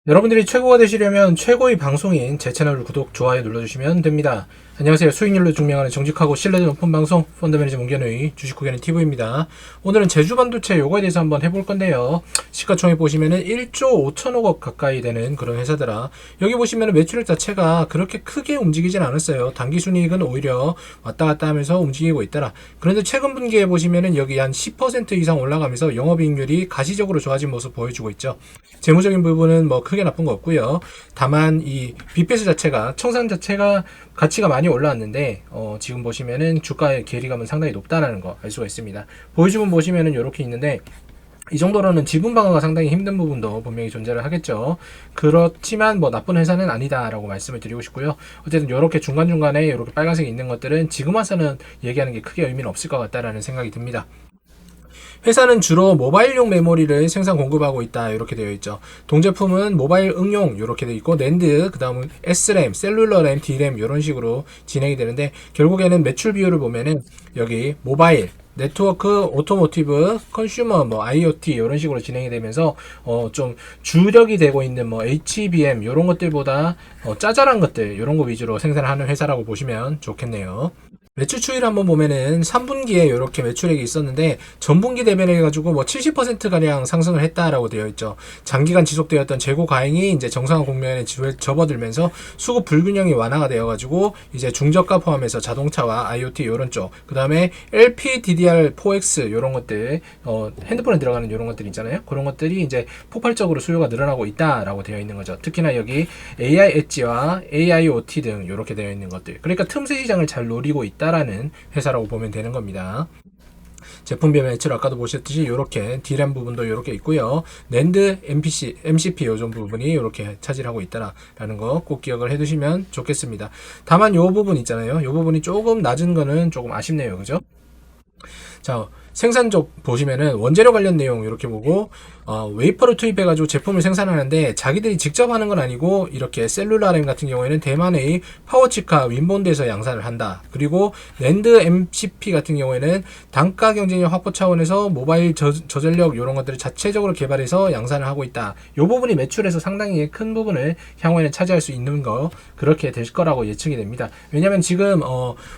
여러분들이 최고가 되시려면 최고의 방송인 제 채널을 구독, 좋아요 눌러주시면 됩니다. 안녕하세요. 수익률로 증명하는 정직하고 신뢰도 높은 방송 펀더매니저 문견의 주식구견의 TV입니다. 오늘은 제주반도체 요거에 대해서 한번 해볼 건데요. 시가총액 보시면은 1조 5천억 원 가까이 되는 그런 회사더라. 여기 보시면은 매출액 자체가 그렇게 크게 움직이진 않았어요. 당기순이익은 오히려 왔다 갔다 하면서 움직이고 있더라. 그런데 최근 분기에 보시면은 여기 한 10% 이상 올라가면서 영업이익률이 가시적으로 좋아진 모습 보여주고 있죠. 재무적인 부분은 뭐 크게 나쁜 거 없고요. 다만 이 BPS 자체가 청산 자체가 가치가 많이 올라왔는데 지금 보시면은 주가의 괴리감은 상당히 높다는 거 알 수가 있습니다. 보유주분 보시면은 이렇게 있는데 이 정도로는 지분 방어가 상당히 힘든 부분도 분명히 존재를 하겠죠. 그렇지만 뭐 나쁜 회사는 아니다라고 말씀을 드리고 싶고요. 어쨌든 이렇게 중간중간에 이렇게 빨간색이 있는 것들은 지금 와서는 얘기하는 게 크게 의미는 없을 것 같다라는 생각이 듭니다. 회사는 주로 모바일용 메모리를 생산 공급하고 있다 이렇게 되어 있죠. 동제품은 모바일 응용 이렇게 되어 있고 낸드 그다음은 SRAM, 셀룰러 램, D램 이런 식으로 진행이 되는데 결국에는 매출 비율을 보면은 여기 모바일 네트워크, 오토모티브, 컨슈머, 뭐 IoT 이런 식으로 진행이 되면서 좀 주력이 되고 있는 뭐 HBM 이런 것들보다 짜잘한 것들 이런 거 위주로 생산하는 회사라고 보시면 좋겠네요. 매출 추이를 한번 보면은 3분기에 이렇게 매출액이 있었는데 전분기 대비해 가지고 뭐 70% 가량 상승을 했다라고 되어 있죠. 장기간 지속되었던 재고 과잉이 이제 정상화 국면에 접어들면서 수급 불균형이 완화가 되어 가지고 이제 중저가 포함해서 자동차와 IoT 이런 쪽, 그다음에 LPDDR4X 이런 것들 핸드폰에 들어가는 이런 것들 있잖아요. 그런 것들이 이제 폭발적으로 수요가 늘어나고 있다라고 되어 있는 거죠. 특히나 여기 AI 엣지와 AIoT 등 이렇게 되어 있는 것들. 그러니까 틈새 시장을 잘 노리고 있다. 라는 회사라고 보면 되는 겁니다. 제품별 매출 아까도 보셨듯이 이렇게 D램 부분도 이렇게 있고요. 낸드, MCP 요즘 부분이 이렇게 차지하고 있다라는 거 꼭 기억을 해두시면 좋겠습니다. 다만 이 부분 있잖아요. 이 부분이 조금 낮은 거는 조금 아쉽네요. 그죠? 자, 생산적 보시면은 원재료 관련 내용 이렇게 보고 웨이퍼를 투입해가지고 제품을 생산하는데 자기들이 직접 하는 건 아니고 이렇게 셀룰라램 같은 경우에는 대만의 파워치카 윈본드에서 양산을 한다. 그리고 랜드 MCP 같은 경우에는 단가 경쟁력 확보 차원에서 모바일 저전력 이런 것들을 자체적으로 개발해서 양산을 하고 있다. 이 부분이 매출에서 상당히 큰 부분을 향후에는 차지할 수 있는 거 그렇게 될 거라고 예측이 됩니다. 왜냐하면 지금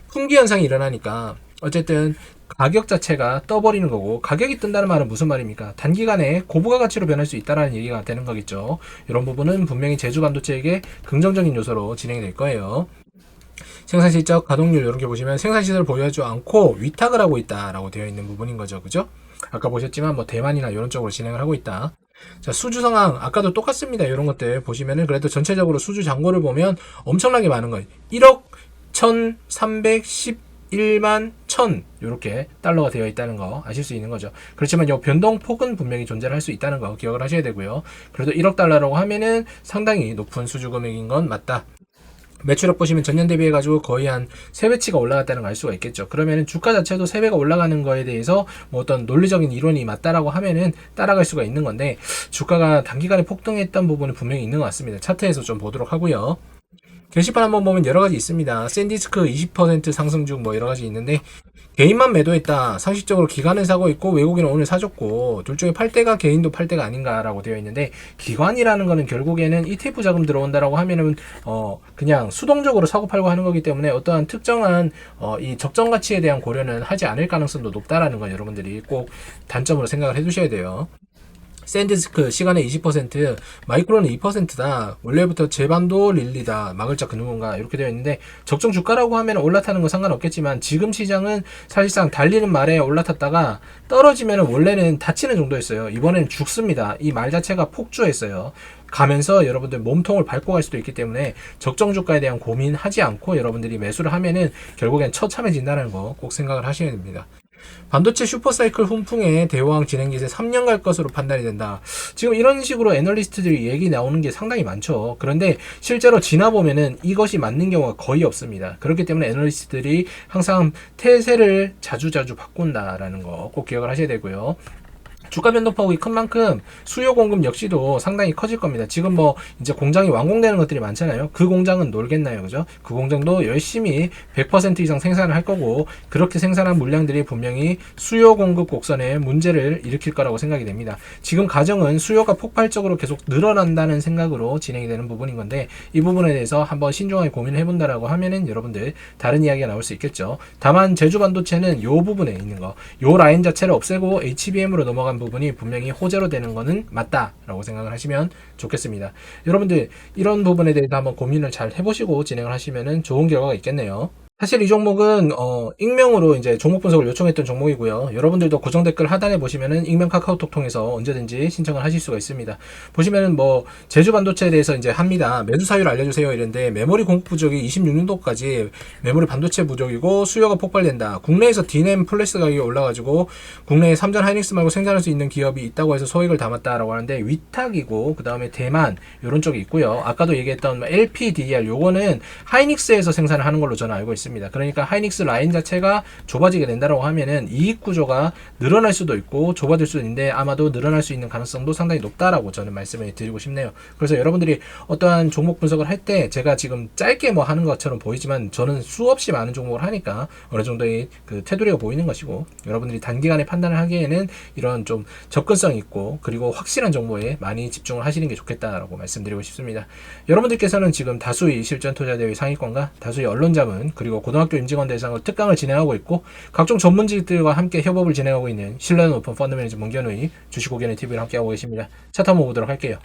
품귀 현상이 일어나니까 어쨌든 가격 자체가 떠버리는 거고, 가격이 뜬다는 말은 무슨 말입니까? 단기간에 고부가 가치로 변할 수 있다는 얘기가 되는 거겠죠. 이런 부분은 분명히 제주반도체에게 긍정적인 요소로 진행이 될 거예요. 생산실적 가동률 이런 게 보시면 생산시설을 보유하지 않고 위탁을 하고 있다라고 되어 있는 부분인 거죠. 그죠? 아까 보셨지만 뭐 대만이나 이런 쪽으로 진행을 하고 있다. 자, 수주 상황 아까도 똑같습니다. 이런 것들 보시면은 그래도 전체적으로 수주 잔고를 보면 엄청나게 많은 거예요. 1억 1,311만 1,000 이렇게 달러가 되어 있다는 거 아실 수 있는 거죠. 그렇지만 이 변동폭은 분명히 존재를 할 수 있다는 거 기억을 하셔야 되고요. 그래도 1억 달러라고 하면은 상당히 높은 수주 금액인 건 맞다. 매출액 보시면 전년 대비해 가지고 거의 한 3배치가 올라갔다는 걸 알 수가 있겠죠. 그러면은 주가 자체도 3배가 올라가는 거에 대해서 뭐 어떤 논리적인 이론이 맞다라고 하면은 따라갈 수가 있는 건데 주가가 단기간에 폭등했던 부분이 분명히 있는 것 같습니다. 차트에서 좀 보도록 하고요. 게시판 한번 보면 여러 가지 있습니다. 샌디스크 20% 상승 중 뭐 여러 가지 있는데 개인만 매도했다. 상식적으로 기관은 사고 있고 외국인은 오늘 사줬고 둘 중에 팔 때가 개인도 팔 때가 아닌가라고 되어 있는데 기관이라는 거는 결국에는 ETF 자금 들어온다라고 하면은 그냥 수동적으로 사고 팔고 하는 거기 때문에 어떠한 특정한 이 적정 가치에 대한 고려는 하지 않을 가능성도 높다라는 건 여러분들이 꼭 단점으로 생각을 해두셔야 돼요. 샌디스크 시간에 20%, 마이크로는 2%다. 원래부터 제반도 릴리다. 마글자 그 누군가 이렇게 되어 있는데 적정 주가라고 하면 올라타는 건 상관없겠지만 지금 시장은 사실상 달리는 말에 올라탔다가 떨어지면 원래는 다치는 정도였어요. 이번엔 죽습니다. 이 말 자체가 폭주했어요. 가면서 여러분들 몸통을 밟고 갈 수도 있기 때문에 적정 주가에 대한 고민하지 않고 여러분들이 매수를 하면은 결국엔 처참해진다는 거 꼭 생각을 하셔야 됩니다. 반도체 슈퍼사이클 훈풍에 대호황 진행 기세 3년 갈 것으로 판단이 된다. 지금 이런 식으로 애널리스트들이 얘기 나오는 게 상당히 많죠. 그런데 실제로 지나보면은 이것이 맞는 경우가 거의 없습니다. 그렇기 때문에 애널리스트들이 항상 태세를 자주자주 바꾼다라는 거 꼭 기억을 하셔야 되고요. 주가 변동폭이 큰 만큼 수요 공급 역시도 상당히 커질 겁니다. 지금 뭐 이제 공장이 완공되는 것들이 많잖아요. 그 공장은 놀겠나요, 그죠? 그 공장도 열심히 100% 이상 생산을 할 거고, 그렇게 생산한 물량들이 분명히 수요 공급 곡선에 문제를 일으킬 거라고 생각이 됩니다. 지금 가정은 수요가 폭발적으로 계속 늘어난다는 생각으로 진행이 되는 부분인 건데, 이 부분에 대해서 한번 신중하게 고민을 해본다라고 하면은 여러분들 다른 이야기가 나올 수 있겠죠. 다만 제주 반도체는 요 부분에 있는 거, 요 라인 자체를 없애고 HBM으로 넘어간 부분이 분명히 호재로 되는 거는 맞다라고 생각을 하시면 좋겠습니다. 여러분들 이런 부분에 대해서 한번 고민을 잘 해보시고 진행을 하시면은 좋은 결과가 있겠네요. 사실 이 종목은 익명으로 이제 종목 분석을 요청했던 종목이고요. 여러분들도 고정 댓글 하단에 보시면은 익명 카카오톡 통해서 언제든지 신청을 하실 수가 있습니다. 보시면은 뭐 제주 반도체에 대해서 이제 합니다. 매수 사유를 알려주세요 이랬는데, 메모리 공급 부족이 26년도까지 메모리 반도체 부족이고 수요가 폭발된다. 국내에서 D램 플래시 가격이 올라가지고 국내에 삼전 하이닉스 말고 생산할 수 있는 기업이 있다고 해서 소액을 담았다라고 하는데, 위탁이고 그 다음에 대만 이런 쪽이 있고요. 아까도 얘기했던 LPDDR 요거는 하이닉스에서 생산을 하는 걸로 저는 알고 있습니다. 그러니까 하이닉스 라인 자체가 좁아지게 된다고 하면은 이익 구조가 늘어날 수도 있고 좁아질 수도 있는데, 아마도 늘어날 수 있는 가능성도 상당히 높다라고 저는 말씀을 드리고 싶네요. 그래서 여러분들이 어떠한 종목 분석을 할 때, 제가 지금 짧게 뭐 하는 것처럼 보이지만 저는 수없이 많은 종목을 하니까 어느 정도의 그 테두리가 보이는 것이고, 여러분들이 단기간에 판단을 하기에는 이런 좀 접근성 있고 그리고 확실한 정보에 많이 집중을 하시는 게 좋겠다라고 말씀드리고 싶습니다. 여러분들께서는 지금 다수의 실전 투자 대회 상위권과 다수의 언론자문 그리고 고등학교 임직원 대상으로 특강을 진행하고 있고, 각종 전문직들과 함께 협업을 진행하고 있는 신뢰도 높은 펀드 매니저 문견의 주식고견의 TV를 함께하고 계십니다. 차트 한번 보도록 할게요.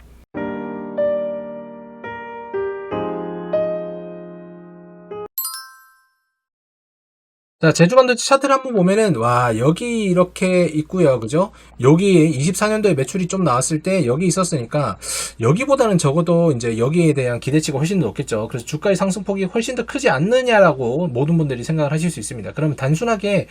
자, 제주반도체 차트를 한번 보면은, 와, 여기 이렇게 있고요. 그죠? 여기 24년도에 매출이 좀 나왔을 때 여기 있었으니까, 여기보다는 적어도 이제 여기에 대한 기대치가 훨씬 더 높겠죠. 그래서 주가의 상승폭이 훨씬 더 크지 않느냐라고 모든 분들이 생각을 하실 수 있습니다. 그러면 단순하게,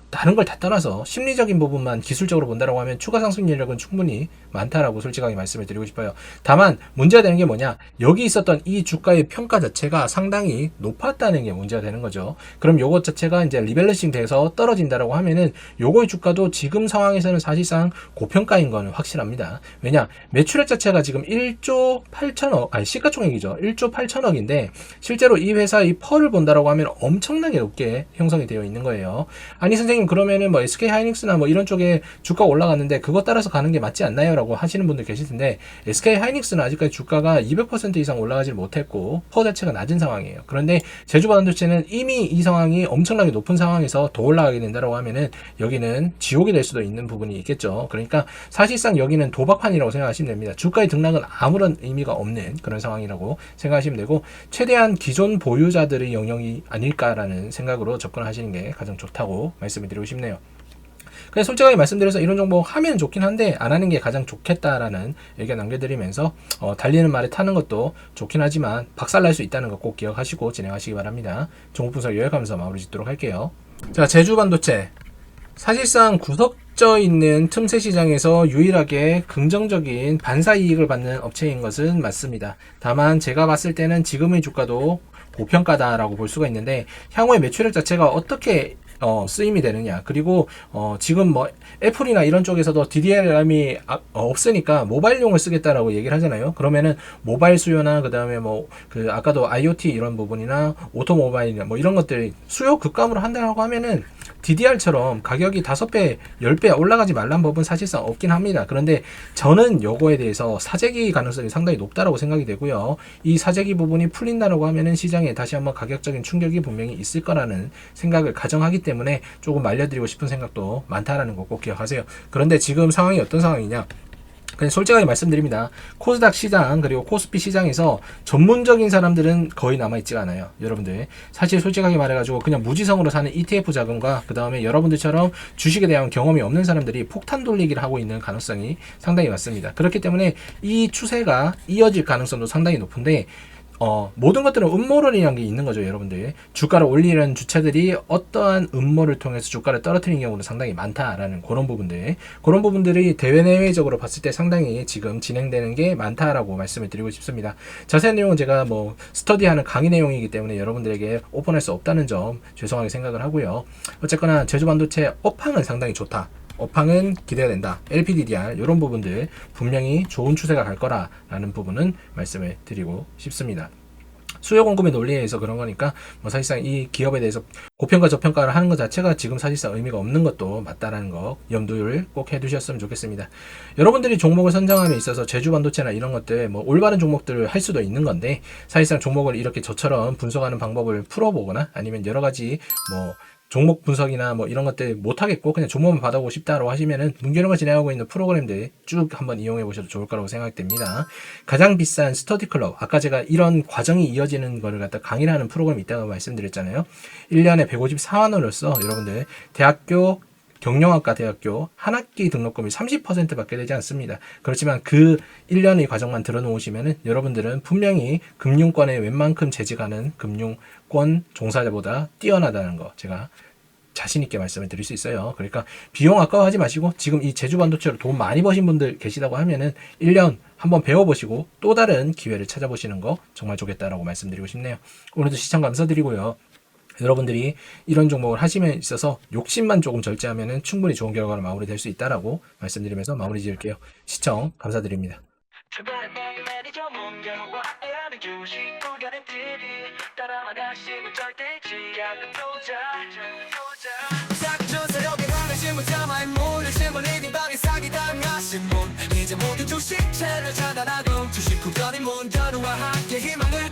다른 걸 다 떠나서 심리적인 부분만 기술적으로 본다라고 하면 추가 상승 여력은 충분히 많다라고 솔직하게 말씀을 드리고 싶어요. 다만, 문제가 되는 게 뭐냐? 여기 있었던 이 주가의 평가 자체가 상당히 높았다는 게 문제가 되는 거죠. 그럼 요것 자체가 이제 리밸런싱 돼서 떨어진다라고 하면은 요거의 주가도 지금 상황에서는 사실상 고평가인 거는 확실합니다. 왜냐, 매출액 자체가 지금 1조 8천억, 아니 시가총액이죠. 1조 8천억인데 실제로 이 회사 이 펄을 본다라고 하면 엄청나게 높게 형성이 되어 있는 거예요. 아니 선생님, 그러면은 뭐 SK 하이닉스나 뭐 이런 쪽에 주가 올라갔는데 그거 따라서 가는 게 맞지 않나요?라고 하시는 분들 계실 텐데, SK 하이닉스는 아직까지 주가가 200% 이상 올라가지 못했고 퍼 자체가 낮은 상황이에요. 그런데 제주 반도체는 이미 이 상황이 엄청나게 높은 상황에서 더 올라가게 된다라고 하면은 여기는 지옥이 될 수도 있는 부분이 있겠죠. 그러니까 사실상 여기는 도박판이라고 생각하시면 됩니다. 주가의 등락은 아무런 의미가 없는 그런 상황이라고 생각하시면 되고, 최대한 기존 보유자들의 영역이 아닐까라는 생각으로 접근하시는 게 가장 좋다고 말씀을 드리고 싶네요. 그냥 솔직하게 말씀드려서 이런 종목 하면 좋긴 한데 안 하는 게 가장 좋겠다라는 의견 남겨드리면서, 달리는 말에 타는 것도 좋긴 하지만 박살날 수 있다는 거 꼭 기억하시고 진행하시기 바랍니다. 종목 분석 요약하면서 마무리 짓도록 할게요. 자, 제주 반도체 사실상 구석져 있는 틈새 시장에서 유일하게 긍정적인 반사 이익을 받는 업체인 것은 맞습니다. 다만 제가 봤을 때는 지금의 주가도 고평가다라고 볼 수가 있는데, 향후의 매출액 자체가 어떻게 쓰임이 되느냐, 그리고 지금 뭐 애플이나 이런 쪽에서도 DDRRAM이 없으니까 모바일용을 쓰겠다라고 얘기를 하잖아요. 그러면은 모바일 수요나 그 다음에 뭐 그 아까도 IoT 이런 부분이나 오토모바일이나 뭐 이런 것들 수요 급감으로 한다고 하면은 DDR처럼 가격이 5배, 10배 올라가지 말란 법은 사실상 없긴 합니다. 그런데 저는 요거에 대해서 사재기 가능성이 상당히 높다라고 생각이 되고요. 이 사재기 부분이 풀린다라고 하면은 시장에 다시 한번 가격적인 충격이 분명히 있을 거라는 생각을 가정하기 때문에 조금 말려드리고 싶은 생각도 많다라는 거 꼭 기억하세요. 그런데 지금 상황이 어떤 상황이냐? 그냥 솔직하게 말씀드립니다. 코스닥 시장 그리고 코스피 시장에서 전문적인 사람들은 거의 남아있지가 않아요. 여러분들 사실 솔직하게 말해가지고 그냥 무지성으로 사는 ETF 자금과 그 다음에 여러분들처럼 주식에 대한 경험이 없는 사람들이 폭탄 돌리기를 하고 있는 가능성이 상당히 많습니다. 그렇기 때문에 이 추세가 이어질 가능성도 상당히 높은데, 모든 것들은 음모론이라는 게 있는 거죠, 여러분들. 주가를 올리는 주체들이 어떠한 음모를 통해서 주가를 떨어뜨리는 경우도 상당히 많다라는 그런 부분들이 대외 내외적으로 봤을 때 상당히 지금 진행되는 게 많다라고 말씀을 드리고 싶습니다. 자세한 내용은 제가 뭐 스터디하는 강의 내용이기 때문에 여러분들에게 오픈할 수 없다는 점 죄송하게 생각을 하고요. 어쨌거나 제주 반도체 업황은 상당히 좋다. 업황은 기대가 된다. LPDDR 이런 부분들 분명히 좋은 추세가 갈 거라라는 부분은 말씀을 드리고 싶습니다. 수요 공급의 논리에 의해서 그런 거니까 뭐 사실상 이 기업에 대해서 고평가 저평가를 하는 것 자체가 지금 사실상 의미가 없는 것도 맞다라는 거 염두를 꼭 해두셨으면 좋겠습니다. 여러분들이 종목을 선정함에 있어서 제주 반도체나 이런 것들 뭐 올바른 종목들을 할 수도 있는 건데 사실상 종목을 이렇게 저처럼 분석하는 방법을 풀어보거나 아니면 여러 가지 뭐 종목 분석이나 뭐 이런 것들 못하겠고 그냥 종목만 받아보고 싶다라고 하시면은 문경영가 진행하고 있는 프로그램들 쭉 한번 이용해 보셔도 좋을 거라고 생각됩니다. 가장 비싼 스터디 클럽, 아까 제가 이런 과정이 이어지는 거를 갖다 강의를 하는 프로그램이 있다고 말씀드렸잖아요. 1년에 154만 원으로서 여러분들 대학교 경영학과 대학교 한 학기 등록금이 30% 받게 되지 않습니다. 그렇지만 그 1년의 과정만 들어놓으시면은 여러분들은 분명히 금융권에 웬만큼 재직하는 금융권 종사자보다 뛰어나다는 거 제가 자신있게 말씀을 드릴 수 있어요. 그러니까 비용 아까워하지 마시고 지금 이 제주 반도체로 돈 많이 버신 분들 계시다고 하면은 1년 한번 배워보시고 또 다른 기회를 찾아보시는 거 정말 좋겠다라고 말씀드리고 싶네요. 오늘도 시청 감사드리고요. 여러분들이 이런 종목을 하심에 있어서 욕심만 조금 절제하면 충분히 좋은 결과로 마무리될 수 있다라고 말씀드리면서 마무리 지을게요. 시청 감사드립니다. 이제 모두 주식 채널 차단하고 주식 구간의 문자로와 함께 희망을